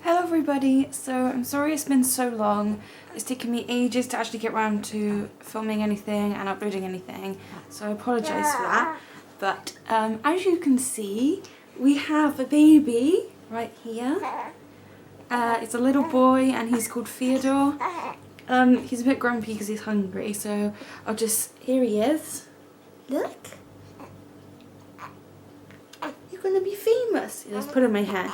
Hello everybody, so I'm sorry it's been so long. It's taken me ages to actually get around to filming anything and uploading anything, so I apologise for that. But as you can see, we have a baby right here. It's a little boy and he's called Theodore. He's a bit grumpy because he's hungry, so here he is. Look. You're gonna be famous. Let's put on my hair.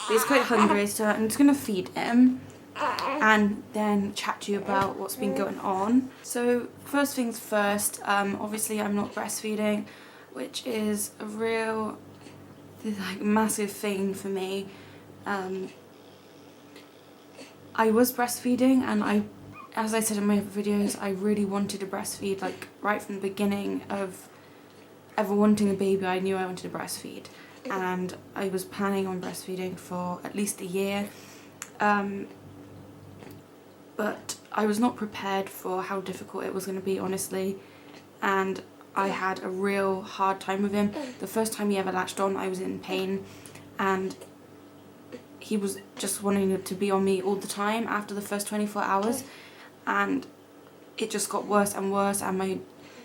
But he's quite hungry, so I'm just gonna feed him and then chat to you about what's been going on. So first things first, obviously I'm not breastfeeding, which is a real massive thing for me. I was breastfeeding and as I said in my videos, I really wanted to breastfeed, right from the beginning of ever wanting a baby. I knew I wanted to breastfeed. And I was planning on breastfeeding for at least a year, but I was not prepared for how difficult it was going to be, honestly, and I had a real hard time with him. The first time he ever latched on, I was in pain, and he was just wanting to be on me all the time after the first 24 hours, and it just got worse and worse, and my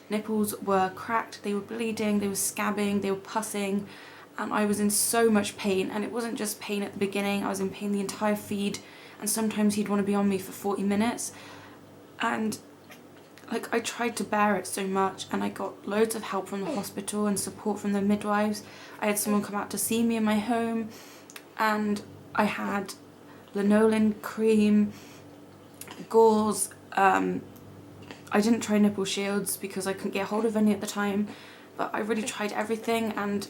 nipples were cracked, they were bleeding, they were scabbing, they were pussing, and I was in so much pain. And it wasn't just pain at the beginning, I was in pain the entire feed, and sometimes he'd want to be on me for 40 minutes. And I tried to bear it so much, and I got loads of help from the hospital and support from the midwives. I had someone come out to see me in my home, and I had lanolin cream, gauze. I didn't try nipple shields because I couldn't get hold of any at the time, but I really tried everything. And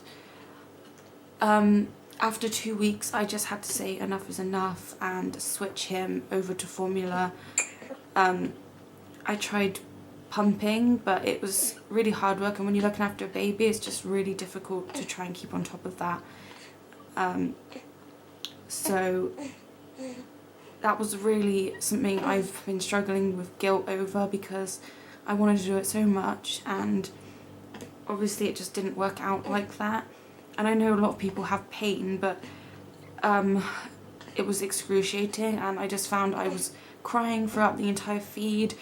after 2 weeks, I just had to say enough is enough and switch him over to formula. I tried pumping, but it was really hard work, and when you're looking after a baby, it's just really difficult to try and keep on top of that. So that was really something I've been struggling with guilt over, because I wanted to do it so much, and obviously it just didn't work out like that. And I know a lot of people have pain, but it was excruciating, and I just found I was crying throughout the entire feed.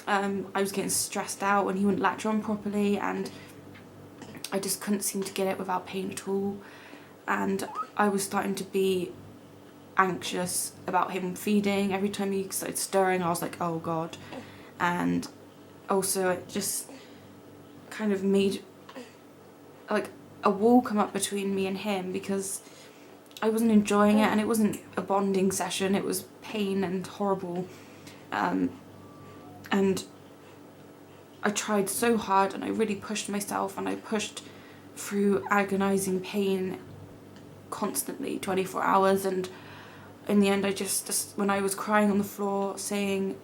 I was getting stressed out when he wouldn't latch on properly, and I just couldn't seem to get it without pain at all. And I was starting to be anxious about him feeding. Every time he started stirring, I was like, oh god. And also it just kind of made a wall come up between me and him, because I wasn't enjoying it, and it wasn't a bonding session, it was pain and horrible. And I tried so hard, and I really pushed myself, and I pushed through agonizing pain constantly 24 hours, and in the end I just when I was crying on the floor saying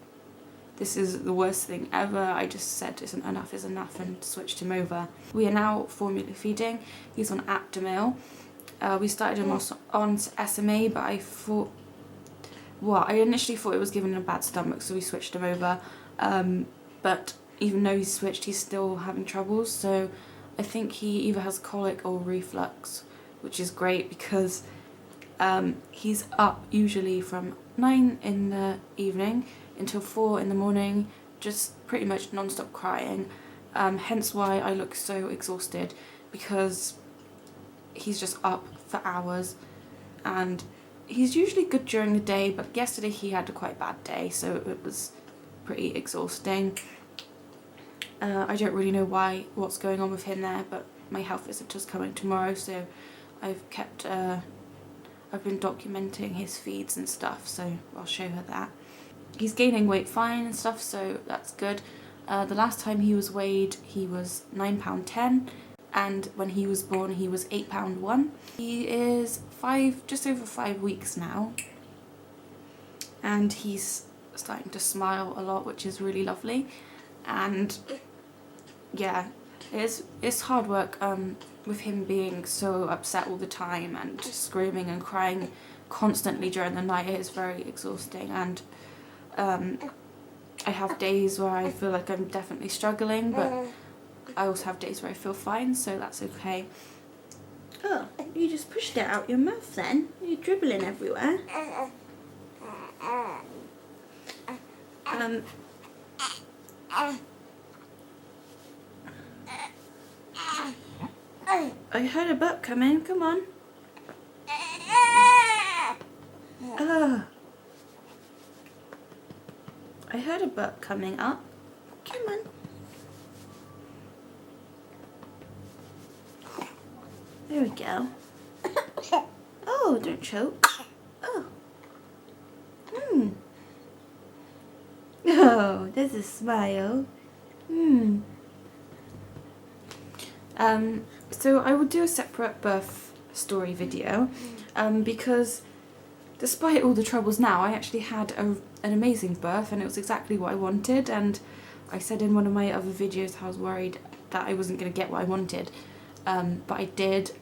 this is the worst thing ever, I just said enough is enough and switched him over. We are now formula feeding. He's on Aptamil. We started him on SMA, but I initially thought it was giving him a bad stomach, so we switched him over. But even though he's switched, he's still having troubles, so I think he either has colic or reflux, which is great, because he's up usually from 9 in the evening until 4 in the morning, just pretty much non-stop crying. Hence why I look so exhausted, because he's just up for hours, and he's usually good during the day, but yesterday he had a quite bad day, so it was pretty exhausting. I don't really know what's going on with him there, but my health visitor's coming tomorrow, so I've been documenting his feeds and stuff, so I'll show her that. He's gaining weight fine and stuff, so that's good. The last time he was weighed, he was £9.10, and when he was born, he was £8.1. He is just over 5 weeks now, and he's starting to smile a lot, which is really lovely. And yeah, it's hard work with him being so upset all the time and screaming and crying constantly during the night. It is very exhausting, and I have days where I feel like I'm definitely struggling, but I also have days where I feel fine, so that's okay. Oh, You just pushed it out your mouth then. You're dribbling everywhere. I heard a burp coming. Come on. I heard a burp coming up. Come on. There we go. Oh, don't choke. Oh. Oh, there's a smile. So I will do a separate birth story video, because despite all the troubles now, I actually had an amazing birth and it was exactly what I wanted, and I said in one of my other videos how I was worried that I wasn't going to get what I wanted, but I did,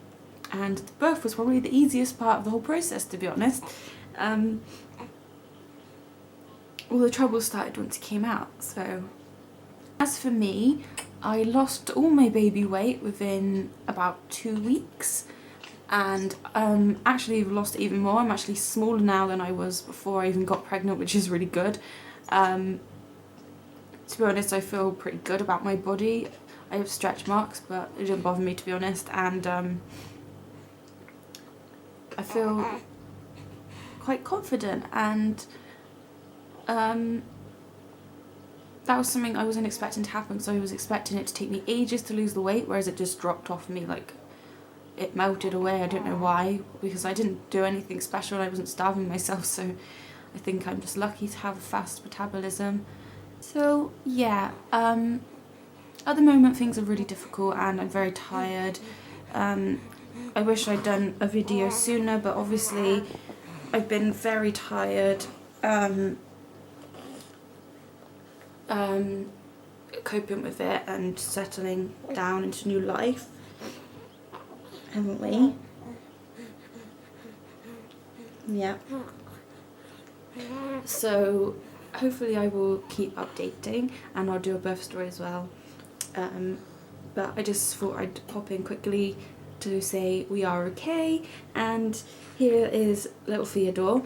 and the birth was probably the easiest part of the whole process, to be honest. All the troubles started once it came out. So as for me, I lost all my baby weight within about 2 weeks, and actually lost even more. I'm actually smaller now than I was before I even got pregnant, which is really good. To be honest, I feel pretty good about my body. I have stretch marks, but it didn't bother me, to be honest, and I feel quite confident, and that was something I wasn't expecting to happen, so I was expecting it to take me ages to lose the weight, whereas it just dropped off me, like it melted away. I don't know why, because I didn't do anything special and I wasn't starving myself, so I think I'm just lucky to have a fast metabolism. So yeah, at the moment things are really difficult and I'm very tired. I wish I'd done a video sooner, but obviously I've been very tired coping with it and settling down into new life, haven't we? Yeah. So hopefully I will keep updating, and I'll do a birth story as well. But I just thought I'd pop in quickly to say we are okay, and here is little Theodore.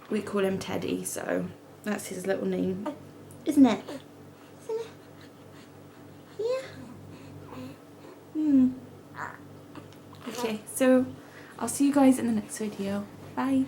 We call him Teddy, so that's his little name, isn't it? Isn't it? Yeah. Okay, so I'll see you guys in the next video. Bye.